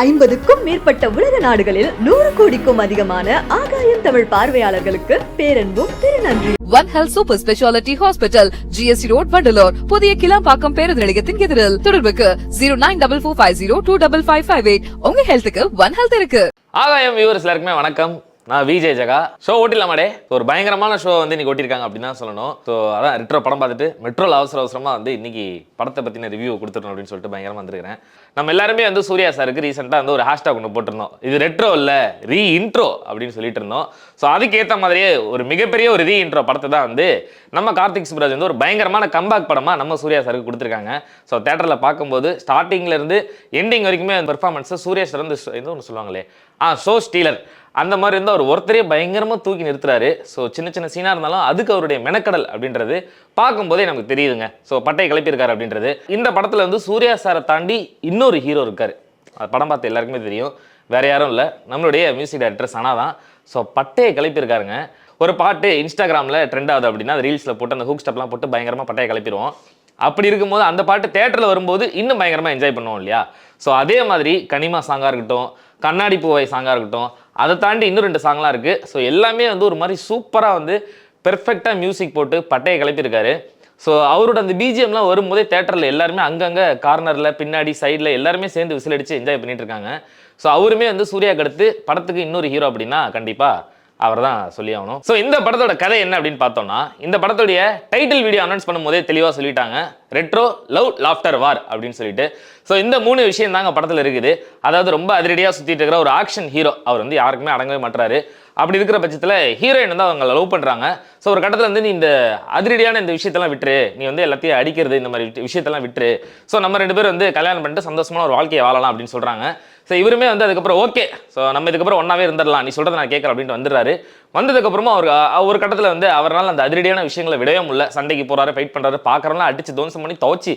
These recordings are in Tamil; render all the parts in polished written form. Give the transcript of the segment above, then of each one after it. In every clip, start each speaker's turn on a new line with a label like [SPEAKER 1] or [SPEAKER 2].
[SPEAKER 1] 50க்கும் மேற்பட்ட உலக நாடுகளில் 100 கோடிக்கும் அதிகமான ஆகாயம் தமிழ் பார்வையாளர்களுக்கு பேரன்பும் திருநன்றி.
[SPEAKER 2] One Health Super Speciality Hospital, GST Road, Vandalore. புதிய கிளாம்பாக்கம் பேருந்து நிலையத்தின் எதிரில். தொடர்புக்கு 094450255558. உங்க ஹெல்த்துக்கு One Health இருக்கு.
[SPEAKER 3] ஆகாயம் வியூவர்ஸ் எல்லாருக்குமே வணக்கம். நான் விஜய் ஜெகா. ஷோ ஓட்டிடலாமாடே? ஒரு பயங்கரமான ஷோ வந்து இன்னைக்கு ஓட்டிருக்காங்க அப்படின்னு தான் சொல்லணும். ஸோ அதான் ரெட்ரோ படம் பார்த்துட்டு மெட்ரோவில் அவசரமாக வந்து இன்னைக்கு படத்தை பற்றின ரிவ்யூ கொடுத்துடணும் அப்படின்னு சொல்லிட்டு பயங்கரமாக வந்துருக்கிறேன். நம்ம எல்லாருமே வந்து சூர்யா சாருக்கு ரீசெண்டாக வந்து ஒரு ஹேஷ்டாக் ஒன்று போட்டிருந்தோம். இது ரெட்ரோ இல்லை, ரீ இன்ட்ரோ அப்படின்னு சொல்லிட்டு இருந்தோம். ஸோ அதுக்கேற்ற மாதிரியே ஒரு மிகப்பெரிய ஒரு ரீ இன்ட்ரோ படத்தை தான் வந்து நம்ம கார்த்திக் சுப்ராஜ் வந்து ஒரு பயங்கரமான கம்பேக் படமாக நம்ம சூர்யா சாருக்கு கொடுத்துருக்காங்க. ஸோ தேட்டரில் பார்க்கும்போது ஸ்டார்டிங்லேருந்து எண்டிங் வரைக்குமே அந்த பெர்ஃபார்மன்ஸை சூர்யா சார் வந்து ஏதோ ஒன்று சொல்லுவாங்களே, ஷோ ஸ்டீலர் அந்த மாதிரி இருந்தால் ஒரு ஒருத்தரே பயங்கரமாக தூக்கி நிறுத்துறாரு. ஸோ சின்ன சின்ன சீனாக இருந்தாலும் அதுக்கு அவருடைய மெனக்கடல் அப்படின்றது பார்க்கும்போதே நமக்கு தெரியுதுங்க. ஸோ பட்டையை கிளப்பியிருக்காரு அப்படின்றது. இந்த படத்தில் வந்து சூர்யா சாரை தாண்டி இன்னொரு ஹீரோ இருக்கார். அது படம் பார்த்து எல்லாருக்குமே தெரியும். வேற யாரும் இல்லை, நம்மளுடைய மியூசிக் டைரக்டர் சனா தான். ஸோ பட்டையை கிளப்பியிருக்காருங்க. ஒரு பாட்டு இன்ஸ்டாகிராமில் ட்ரெண்ட் ஆகுது அப்படின்னா அந்த ரீல்ஸில் போட்டு அந்த ஹூக் ஸ்டெப்லாம் போட்டு பயங்கரமாக பட்டையை கிளப்பிடுவோம். அப்படி இருக்கும்போது அந்த பாட்டு தேட்டரில் வரும்போது இன்னும் பயங்கரமாக என்ஜாய் பண்ணுவோம் இல்லையா? ஸோ அதே மாதிரி கனிமா சாங்காக இருக்கட்டும், கண்ணாடி பூவை சாங்காக இருக்கட்டும், அதை தாண்டி இன்னும் 2 சாங்லாம் இருக்குது. ஸோ எல்லாமே வந்து ஒரு மாதிரி சூப்பராக வந்து பெர்ஃபெக்டாக மியூசிக் போட்டு பட்டையை கிளப்பியிருக்காரு. ஸோ அவரோட அந்த பிஜிஎம்லாம் வரும்போதே தேட்டரில் எல்லாருமே அங்கங்கே கார்னரில் பின்னாடி சைடில் எல்லாருமே சேர்ந்து விசில் அடித்து என்ஜாய் பண்ணிட்டு இருக்காங்க. ஸோ அவருமே வந்து சூர்யாவுக்கு அடுத்து படத்துக்கு இன்னொரு ஹீரோ அப்படின்னா கண்டிப்பாக அவர் தான் சொல்லி ஆகணும். ஸோ இந்த படத்தோட கதை என்ன அப்படின்னு பார்த்தோம்னா, இந்த படத்துடைய டைட்டில் வீடியோ அனௌன்ஸ் பண்ணும்போதே தெளிவாக சொல்லிட்டாங்க, ரெட்ரோ லவ் லாஃப்டர் வார் அப்படின்னு சொல்லிட்டு. ஸோ இந்த 3 விஷயம் தாங்க படத்தில் இருக்குது. அதாவது ரொம்ப அதிரடியாக சுற்றிட்டு இருக்கிற ஒரு ஆக்ஷன் ஹீரோ, அவர் வந்து யாருக்குமே அடங்கவே மாட்டாரு. அப்படி இருக்கிற பட்சத்தில் ஹீரோயின் வந்து அவங்க லவ் பண்ணுறாங்க. ஸோ ஒரு கட்டத்தில் வந்து நீ இந்த அதிரடியான இந்த விஷயத்தெல்லாம் விட்டுரு, நீ வந்து எல்லாத்தையும் அடிக்கிறது இந்த மாதிரி விஷயத்தெல்லாம் விட்டுரு, ஸோ நம்ம 2 பேரும் வந்து கல்யாணம் பண்ணிட்டு சந்தோஷமான ஒரு வாழ்க்கையை வாழலாம் அப்படின்னு சொல்கிறாங்க. ஸோ இவருமே வந்து அதுக்கப்புறம் ஓகே, ஸோ நம்ம இதுக்கப்புறம் ஒன்றாவே இருந்துடலாம், நீ சொல்கிறத நான் கேட்குறேன் அப்படின்ட்டு வந்துடுறாரு. வந்ததுக்கப்புறமா அவர் ஒரு கட்டத்தில் வந்து அவரால் அந்த அதிரடியான விஷயங்களை விடவே முடியல. சண்டைக்கு போகிறாரு, ஃபைட் பண்ணுறாரு, பார்க்குறலாம் அடித்து தோன்சம் பண்ணி துவச்சி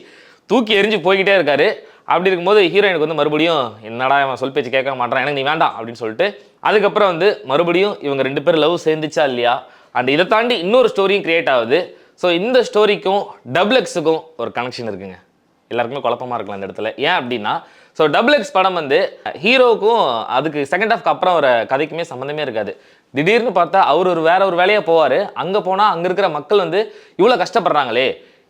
[SPEAKER 3] தூக்கி எரிஞ்சு போய்கிட்டே இருக்காரு. அப்படி இருக்கும்போது ஹீரோயினுக்கு வந்து மறுபடியும் என்னடா அவன் சொல் பேச்சு கேட்க மாட்டான், எனக்கு நீ வேண்டாம் அப்படின்னு சொல்லிட்டு அதுக்கப்புறம் வந்து மறுபடியும் இவங்க 2 பேரும் லவ் சேர்ந்துச்சா இல்லையா, அண்ட் இதை தாண்டி இன்னொரு ஸ்டோரியும் கிரியேட் ஆகுது. ஸோ இந்த ஸ்டோரிக்கும் டபுள் எக்ஸுக்கும் ஒரு கனெக்ஷன் இருக்குங்க. எல்லாருக்குமே குழப்பமாக இருக்கலாம் இந்த இடத்துல. ஏன் அப்படின்னா, ஸோ டபுள் எக்ஸ் படம் வந்து ஹீரோவுக்கும் அதுக்கு செகண்ட் ஹாஃப்க்கு அப்புறம் வர கதைக்குமே சம்மந்தமே இருக்காது. திடீர்னு பார்த்தா அவர் வேற ஒரு வேலையாக போவார். அங்கே போனால் அங்கே இருக்கிற மக்கள் வந்து இவ்வளோ கஷ்டப்படுறாங்களே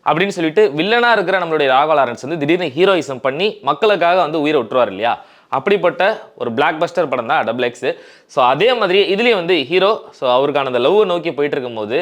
[SPEAKER 3] அப்படின்னு சொல்லிட்டு வில்லனாக இருக்கிற நம்மளுடைய ராகவா லாரன்ஸ் வந்து திடீர்னு ஹீரோயிசம் பண்ணி மக்களுக்காக வந்து உயிரை விட்டுருவார் இல்லையா? அப்படிப்பட்ட ஒரு பிளாக் பஸ்டர் படம் தான் டபுள் எக்ஸ். ஸோ அதே மாதிரி இதுலேயும் வந்து ஹீரோ ஸோ அவருக்கான அந்த லவ் நோக்கி போயிட்டு இருக்கும்போது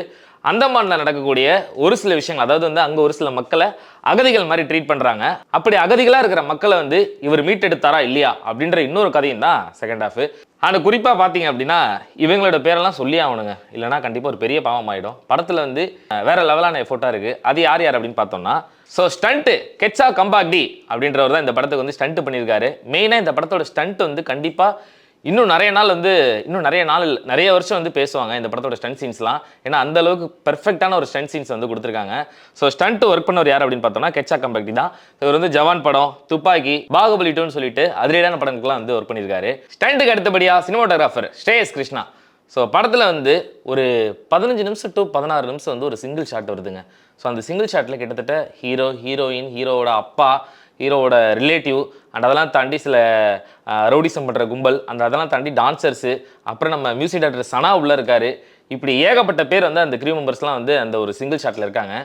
[SPEAKER 3] அந்தமானில் நடக்கக்கூடிய ஒரு சில விஷயங்கள், அதாவது வந்து அங்கே ஒரு சில மக்களை அகதிகள் மாதிரி ட்ரீட் பண்ணுறாங்க. அப்படி அகதிகளாக இருக்கிற மக்களை வந்து இவர் மீட்டெடுத்தாரா இல்லையா அப்படின்ற இன்னொரு கதையும் தான் செகண்ட் ஹாஃப். ஆனால் குறிப்பாக பார்த்தீங்க அப்படின்னா இவங்களோட பேரெல்லாம் சொல்லி ஆகணுங்க, இல்லைனா கண்டிப்பாக ஒரு பெரிய பாவம் ஆகிடும். படத்தில் வந்து வேற லெவலான எஃபோர்ட்டாக இருக்குது. அது யார் அப்படின்னு பார்த்தோம்னா, ஸோ ஸ்டண்ட்டு கெட்சா கம்பாக்டி அப்படின்றவர் தான் இந்த படத்துக்கு வந்து ஸ்டண்ட் பண்ணியிருக்காரு. மெயினாக இந்த படத்தோட ஸ்டண்ட் வந்து கண்டிப்பாக இன்னும் நிறைய வருஷம் வந்து பேசுவாங்க இந்த படத்தோட ஸ்டண்ட் சீன்ஸ்லாம். ஏன்னா அந்த அளவுக்கு பெர்ஃபெக்டான ஒரு ஸ்டண்ட் சீன்ஸ் வந்து கொடுத்துருக்காங்க. ஸோ ஸ்டண்ட் ஒர்க் பண்ணவர் யார் அப்படின்னு பார்த்தோம்னா கெட்சா கம்பாக்டி தான். இவர் வந்து ஜவான் படம், துப்பாக்கி, பாகுபலி 2ன்னு சொல்லிட்டு அதிரடியான படங்களுக்குலாம் வந்து ஒர்க் பண்ணியிருக்காரு. ஸ்டண்ட்டுக்கு அடுத்தபடியாக சினிமாட்டோகிராஃபர் ஸ்ரேயஸ் கிருஷ்ணா. ஸோ படத்தில் வந்து ஒரு 15 நிமிஷம் to 16 நிமிஷம் வந்து ஒரு சிங்கிள் ஷாட் வருதுங்க. ஸோ அந்த சிங்கிள் ஷாட்டில் கிட்டத்தட்ட ஹீரோ, ஹீரோயின், ஹீரோவோட அப்பா, ஹீரோவோட ரிலேட்டிவ் அண்ட் அதெல்லாம் தாண்டி சில ரவுடிசம் பண்ணுற கும்பல், அதெல்லாம் தாண்டி டான்சர்ஸு, அப்புறம் நம்ம மியூசிக் டைரக்டர் சனா உள்ளே இருக்கார். இப்படி ஏகப்பட்ட பேர் வந்து அந்த க்ரூ மெம்பர்ஸ்லாம் வந்து அந்த ஒரு சிங்கிள் ஷாட்டில் இருக்காங்க.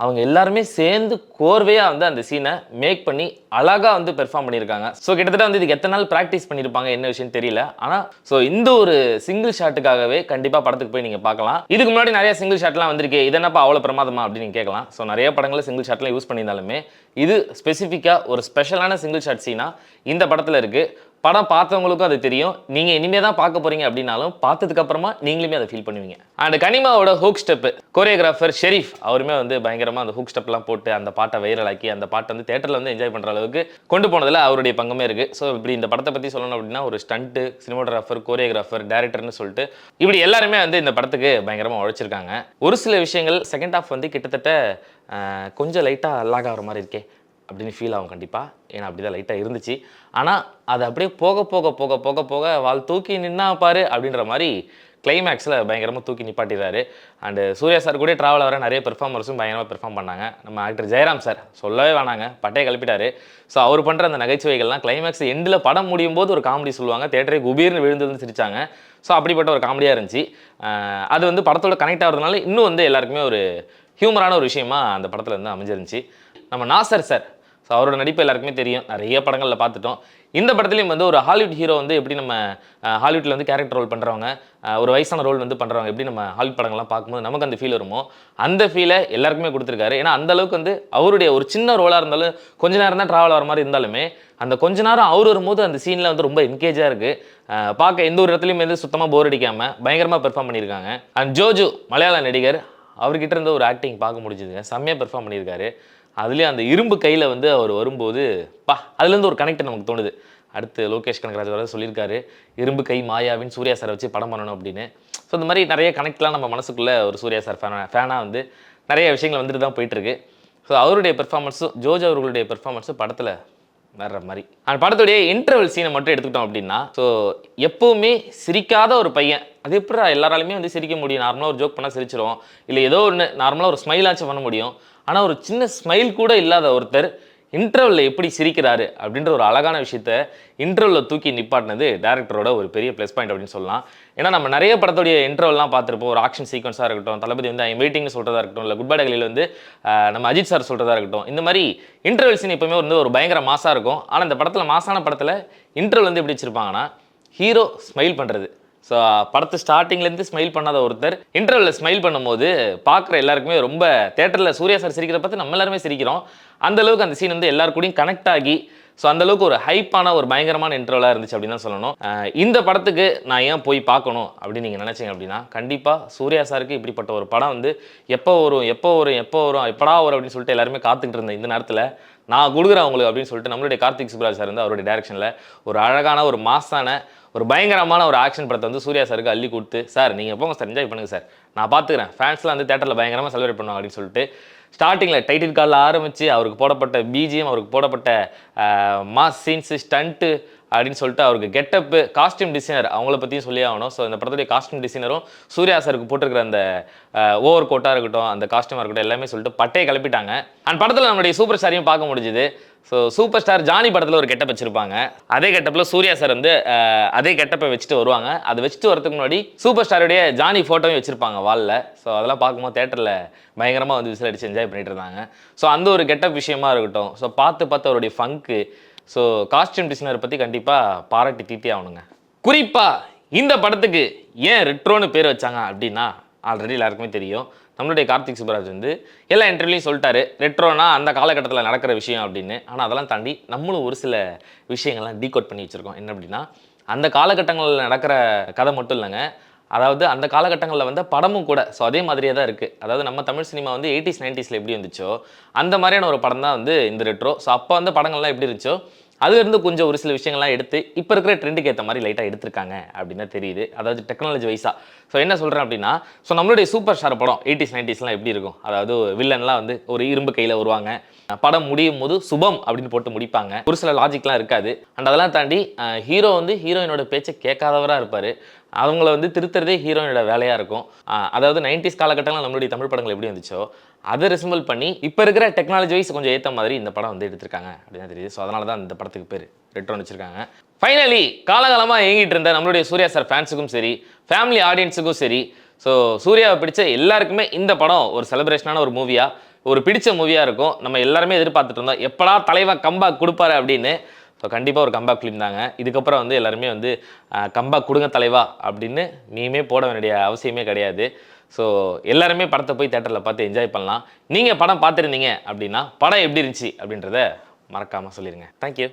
[SPEAKER 3] அவங்க எல்லாருமே சேர்ந்து கோர்வையாக வந்து அந்த சீனை மேக் பண்ணி அழகாக வந்து பெர்ஃபார்ம் பண்ணியிருக்காங்க. ஸோ கிட்டத்தட்ட வந்து இதுக்கு எத்தனை நாள் ப்ராக்டிஸ் பண்ணியிருப்பாங்க என்ன விஷயம் தெரியல. ஆனால் ஸோ இந்த ஒரு சிங்கிள் ஷாட்டுக்காகவே கண்டிப்பாக படத்துக்கு போய் நீங்கள் பார்க்கலாம். இதுக்கு முன்னாடி நிறைய சிங்கிள் ஷாட்லாம் வந்திருக்கு, இது என்னப்பா அவ்வளோ பிரமாதமா அப்படின்னு நீங்கள் கேட்கலாம். ஸோ நிறைய படங்களில் சிங்கிள் ஷாட்லாம் யூஸ் பண்ணியிருந்தாலுமே இது ஸ்பெசிஃபிக்காக ஒரு ஸ்பெஷலான சிங்கிள் ஷாட் சீனாக இந்த படத்தில் இருக்குது. படம் பார்த்தவங்களுக்கும் அது தெரியும். நீங்கள் இனிமே தான் பார்க்க போறீங்க அப்படின்னாலும் பார்த்ததுக்கு அப்புறமா நீங்களுமே அதை ஃபீல் பண்ணுவீங்க. அண்ட் கனிமாவோட ஹூக் ஸ்டெப் கோரியோகிராஃபர் ஷெரீஃப் அவருமே வந்து பயங்கரமாக அந்த ஹூக் ஸ்டெப்லாம் போட்டு அந்த பாட்டை வைரல் ஆக்கி அந்த பாட்டை வந்து தேட்டரில் வந்து என்ஜாய் பண்ணுற அளவுக்கு கொண்டு போனதில் அவருடைய பங்குமே இருக்குது. ஸோ இப்படி இந்த படத்தை பற்றி சொல்லணும் அப்படின்னா ஒரு ஸ்டண்ட்டு, சினிமாட்டோகிராஃபர், கோரியோகிராஃபர், டேரக்டர்னு சொல்லிட்டு இப்படி எல்லாருமே வந்து இந்த படத்துக்கு பயங்கரமாக உழைச்சிருக்காங்க. ஒரு சில விஷயங்கள் செகண்ட் ஹாஃப் வந்து கிட்டத்தட்ட கொஞ்சம் லைட்டாக லாக் ஆகிற மாதிரி இருக்கே, அப்படின்னு ஃபீல் ஆகும் கண்டிப்பாக. ஏன்னா அப்படி தான் லைட்டாக இருந்துச்சு. ஆனால் அது அப்படியே போக போக போக போக போக வால் தூக்கி நின்னா பாரு அப்படின்ற மாதிரி கிளைமேக்ஸில் பயங்கரமாக தூக்கி நிப்பாட்டிடுறாரு. அண்டு சூர்யா சார் கூட ட்ராவல் வர நிறைய பெர்ஃபார்மர்ஸும் பயங்கரமாக பெர்ஃபார்ம் பண்ணாங்க. நம்ம ஆக்டர் ஜெயராம் சார் சொல்லவே வேணாங்க, பட்டையை கிளப்பிட்டாரு. ஸோ அவர் பண்ணுற அந்த நகைச்சுவைகள்லாம் கிளைமேக்ஸ் எண்டில் படம் முடியும் போது ஒரு காமெடி சொல்லுவாங்க, தேட்டரே குபீர்னு விழுந்து சிரிச்சாங்க. ஸோ அப்படிப்பட்ட ஒரு காமெடியாக இருந்துச்சு. அது வந்து படத்தோட கனெக்ட் ஆகிறதுனால இன்னும் வந்து எல்லாருக்குமே ஒரு ஹியூமரான ஒரு விஷயமா அந்த படத்தில் வந்து அமைஞ்சிருந்துச்சு. நம்ம நாசர் சார், ஸோ அவரோட நடிப்பு எல்லாருக்குமே தெரியும், நிறைய படங்களில் பார்த்துட்டோம். இந்த படத்துலையும் வந்து ஒரு ஹாலிவுட் ஹீரோ வந்து எப்படி நம்ம ஹாலிவுட்டில் வந்து கேரக்டர் ரோல் பண்ணுறவங்க, ஒரு வயசான ரோல் வந்து பண்ணுறவங்க எப்படி நம்ம ஹாலிவுட் படங்கள்லாம் பார்க்கும்போது நமக்கு அந்த ஃபீல் வருமோ அந்த ஃபீலை எல்லாருக்குமே கொடுத்துருக்காரு. ஏன்னா அந்த அளவுக்கு வந்து அவருடைய ஒரு சின்ன ரோலாக இருந்தாலும் கொஞ்ச நேரம் தான் ட்ராவல் ஆகிற மாதிரி இருந்தாலுமே அந்த கொஞ்ச நேரம் அவர் வரும்போது அந்த சீனில் வந்து ரொம்ப என்கேஜாக இருக்குது. பார்க்க எந்த ஒரு இடத்துலையும் வந்து சுத்தமாக போர் அடிக்காமல் பயங்கரமாக பெர்ஃபார்ம் பண்ணியிருக்காங்க. அண்ட் ஜோஜு மலையாள நடிகர், அவர்கிட்ட இருந்து ஒரு ஆக்டிங் பார்க்க முடிஞ்சுதுங்க, செம்மையாக பெர்ஃபார்ம் பண்ணியிருக்காரு. அதுலேயும் அந்த இரும்பு கையில் வந்து அவர் வரும்போது அதுலேருந்து ஒரு கனெக்ட் நமக்கு தோணுது. அடுத்து லோகேஷ் கனகராஜ் வர சொல்லியிருக்காரு, இரும்பு கை மாயாவின் சூர்யா சாரை வச்சு படம் பண்ணணும் அப்படின்னு. ஸோ இந்த மாதிரி நிறைய கனெக்ட்லாம் நம்ம மனசுக்குள்ளே ஒரு சூர்யா சார் ஃபேனாக வந்து நிறைய விஷயங்கள் வந்துட்டு தான் போயிட்டுருக்கு. ஸோ அவருடைய பெர்ஃபார்மன்ஸும் ஜோஜ் அவர்களுடைய பெர்ஃபார்மன்ஸும் படத்தில் வேற மாதிரி. அந்த படத்துடைய இன்டர்வல் சீனை மட்டும் எடுத்துக்கிட்டோம் அப்படின்னா, ஸோ எப்போவுமே சிரிக்காத ஒரு பையன், அது எப்படி எல்லாராலுமே வந்து சிரிக்க முடியும்? நார்மலாக ஒரு ஜோக் பண்ணால் சிரிச்சிரும், இல்லை ஏதோ ஒன்று நார்மலாக ஒரு ஸ்மைலாச்சும் பண்ண முடியும். ஆனால் ஒரு சின்ன ஸ்மைல் கூட இல்லாத ஒருத்தர் இன்டர்வலில் எப்படி சிரிக்கிறாரு அப்படின்ற ஒரு அழகான விஷயத்த இன்டர்வலில் தூக்கி நிப்பாட்டினது டேரக்டரோட ஒரு பெரிய ப்ளஸ் பாயிண்ட் அப்படின்னு சொல்லலாம். ஏன்னா நம்ம நிறைய படத்துடைய இன்டர்வல்லாம் பார்த்துருப்போம். ஒரு ஆக்ஷன் சீக்வன்ஸாக இருக்கட்டும், தளபதி வந்து வெயிட்டிங்னு சொல்கிறதா இருக்கட்டும், இல்லை குட் பை டெல்லியில் வந்து நம்ம அஜித் சார் சொல்கிறதா இருக்கட்டும், இந்த மாதிரி இன்டர்வல் சீன் எப்பவுமே வந்து ஒரு பயங்கர மாசாக இருக்கும். ஆனால் இந்த படத்தில் மாசான படத்தில் இன்டர்வல் வந்து எப்படி வச்சிருப்பாங்கன்னா, ஹீரோ ஸ்மைல் பண்ணுறது. ஸோ படத்து ஸ்டார்டிங்லேருந்து ஸ்மைல் பண்ணாத ஒருத்தர் இன்டர்வலில் ஸ்மைல் பண்ணும்போது பார்க்குற எல்லாருக்குமே ரொம்ப தேட்டரில் சூர்யா சார் சிரிக்கிற பார்த்து நம்ம எல்லாருமே சிரிக்கிறோம். அந்தளவுக்கு அந்த சீன் வந்து எல்லாரு கூடயும் கனெக்ட் ஆகி ஸோ அந்தளவுக்கு ஒரு ஹைப்பான ஒரு பயங்கரமான இன்டர்வலாக இருந்துச்சு அப்படின்னு தான் சொல்லணும். இந்த படத்துக்கு நான் ஏன் போய் பார்க்கணும் அப்படின்னு நீங்கள் நினச்சிங்க அப்படின்னா, கண்டிப்பாக சூர்யா சாருக்கு இப்படிப்பட்ட ஒரு படம் வந்து எப்போ வரும் எப்படா வரும் அப்படின்னு சொல்லிட்டு எல்லாருமே காத்துக்கிட்டு இருந்தேன். இந்த நேரத்தில் நான் கொடுக்குறேன் அவங்களுக்கு அப்படின்னு சொல்லிட்டு நம்மளுடைய கார்த்திக் சுப்ராஜ் சார் வந்து அவருடைய டைரக்ஷனில் ஒரு அழகான ஒரு மாசான ஒரு பயங்கரமான ஒரு ஆக்ஷன் படத்தை வந்து சூர்யா சாருக்கு அள்ளி கொடுத்து, சார் நீங்கள் போங்க சார், என்ஜாய் பண்ணுங்கள் சார், நான் பார்த்துக்கிறேன், ஃபேன்ஸ்லாம் வந்து தேட்டரில் பயங்கரமாக செலிப்ரேட் பண்ணுவாங்க அப்படின்னு சொல்லிட்டு ஸ்டார்டிங்கில் டைட்டில் காலில் ஆரம்பித்து அவருக்கு போடப்பட்ட பிஜிஎம், அவருக்கு போடப்பட்ட மாஸ் சீன்ஸு, ஸ்டண்ட்டு அப்படின்னு சொல்லிட்டு அவருக்கு கெட்டப்பு, காஸ்டியூம் டிசைனர் அவங்கள பற்றியும் சொல்லி ஆகணும். ஸோ இந்த படத்துடைய காஸ்டியூம் டிசைனரும் சூர்யா சாருக்கு போட்டிருக்கிற அந்த ஓவர் கோட்டாக இருக்கட்டும், அந்த காஸ்டியூமாக இருக்கட்டும், எல்லாமே சொல்லிட்டு பட்டையை கிளப்பிட்டாங்க. அண்ட் படத்தில் நம்மளுடைய சூப்பர் ஸ்டாரையும் பார்க்க முடிஞ்சுது. ஸோ சூப்பர் ஸ்டார் ஜானி படத்தில் ஒரு கெட்டப் வச்சிருப்பாங்க, அதே கெட்டப்பில் சூர்யா சார் வந்து அதே கெட்டப்பை வச்சுட்டு வருவாங்க. அதை வச்சுட்டு வரதுக்கு முன்னாடி சூப்பர் ஸ்டாருடைய ஜானி ஃபோட்டோவும் வச்சுருப்பாங்க வாலில். ஸோ அதெல்லாம் பார்க்கும்போது தேட்டரில் பயங்கரமாக வந்து விசில் அடிச்சு என்ஜாய் பண்ணிட்டு இருந்தாங்க. ஸோ அந்த ஒரு கெட்டப் விஷயமா இருக்கட்டும், ஸோ பார்த்து அவருடைய ஃபங்க்கு, ஸோ காஸ்டியூம் டிசைனர் பற்றி கண்டிப்பாக பாராட்டி தீட்டி ஆகணுங்க. குறிப்பாக இந்த படத்துக்கு ஏன் ரெட்ரோன்னு பேர் வச்சாங்க அப்படின்னா, ஆல்ரெடி எல்லாருக்குமே தெரியும், நம்மளுடைய கார்த்திக் சுப்ராஜ் வந்து எல்லா இன்டர்வியூலையும் சொல்லிட்டாரு, ரெட்ரோனா அந்த காலகட்டத்தில் நடக்கிற விஷயம் அப்படின்னு. ஆனால் அதெல்லாம் தாண்டி நம்மளும் ஒரு சில விஷயங்கள்லாம் டீகோட் பண்ணி வச்சுருக்கோம். என்ன அப்படின்னா, அந்த காலகட்டங்களில் நடக்கிற கதை மட்டும் இல்லைங்க, அதாவது அந்த காலகட்டங்களில் வந்து படமும் கூட ஸோ அதே மாதிரியே தான் இருக்குது. அதாவது நம்ம தமிழ் சினிமா வந்து 80s 90s எப்படி இருந்துச்சோ அந்த மாதிரியான ஒரு படம் தான் வந்து இந்த ரெட்ரோ. ஸோ அப்போ வந்து படங்கள்லாம் எப்படி இருந்துச்சோ அதுலேருந்து கொஞ்சம் ஒரு சில விஷயங்கள்லாம் எடுத்து இப்போ இருக்கிற ட்ரெண்டுக்கு ஏற்ற மாதிரி லைட்டாக எடுத்திருக்காங்க அப்படின்னு தான் தெரியுது. அதாவது டெக்னாலஜி வைஸாக. ஸோ என்ன சொல்கிறேன் அப்படின்னா, ஸோ நம்மளுடைய சூப்பர் ஸ்டார் படம் 80s 90sலாம் எப்படி இருக்கும், அதாவது வில்லன்லாம் வந்து ஒரு இரும்பு கையில் வருவாங்க, படம் முடியும் போது சுபம் அப்படின்னு போட்டு முடிப்பாங்க, ஒரு சில லாஜிக்லாம் இருக்காது. அண்ட் அதெல்லாம் தாண்டி ஹீரோ வந்து ஹீரோயினோட பேச்சை கேட்காதவராக இருப்பார். அவங்கள வந்து திருத்துறதே ஹீரோயினோட வேலையாக இருக்கும். அதாவது 90s காலகட்டங்கள் நம்மளுடைய தமிழ் படங்கள் எப்படி இருந்துச்சோ அதை ரிசம்பிள் பண்ணி இப்போ இருக்கிற டெக்னாலஜி வைஸ் கொஞ்சம் ஏற்ற மாதிரி இந்த படம் வந்து எடுத்திருக்காங்க அப்படின்னு தெரியுது. ஸோ அதனால தான் இந்த படத்துக்கு பேர் ரெட்ரோன்னு வச்சிருக்காங்க. ஃபைனலி காலகாலமாக இயங்கிட்டு இருந்த நம்மளுடைய சூர்யா சார் ஃபேன்ஸுக்கும் சரி, ஃபேமிலி ஆடியன்ஸுக்கும் சரி, ஸோ சூர்யாவை பிடிச்ச எல்லாருக்குமே இந்த படம் ஒரு செலிப்ரேஷனான ஒரு மூவியாக, ஒரு பிடிச்ச மூவியாக இருக்கும். நம்ம எல்லாருமே எதிர்பார்த்துட்டு இருந்தோம் எப்படா தலைவா கம்பேக் கொடுப்பாரு அப்படின்னு. ஸோ கண்டிப்பாக ஒரு கம்பேக் ஃபிலிம் தாங்க. இதுக்கப்புறம் வந்து எல்லாருமே வந்து கம்பேக் கொடுங்க தலைவா அப்படின்னு நீமே போட வேண்டிய அவசியமே கிடையாது. ஸோ எல்லாருமே படத்தை போய் தேட்டரில் பார்த்து என்ஜாய் பண்ணலாம். நீங்கள் படம் பார்த்துருந்தீங்க அப்படின்னா படம் எப்படி இருந்துச்சு அப்படின்றத மறக்காமல் சொல்லிடுங்க. தேங்க்யூ.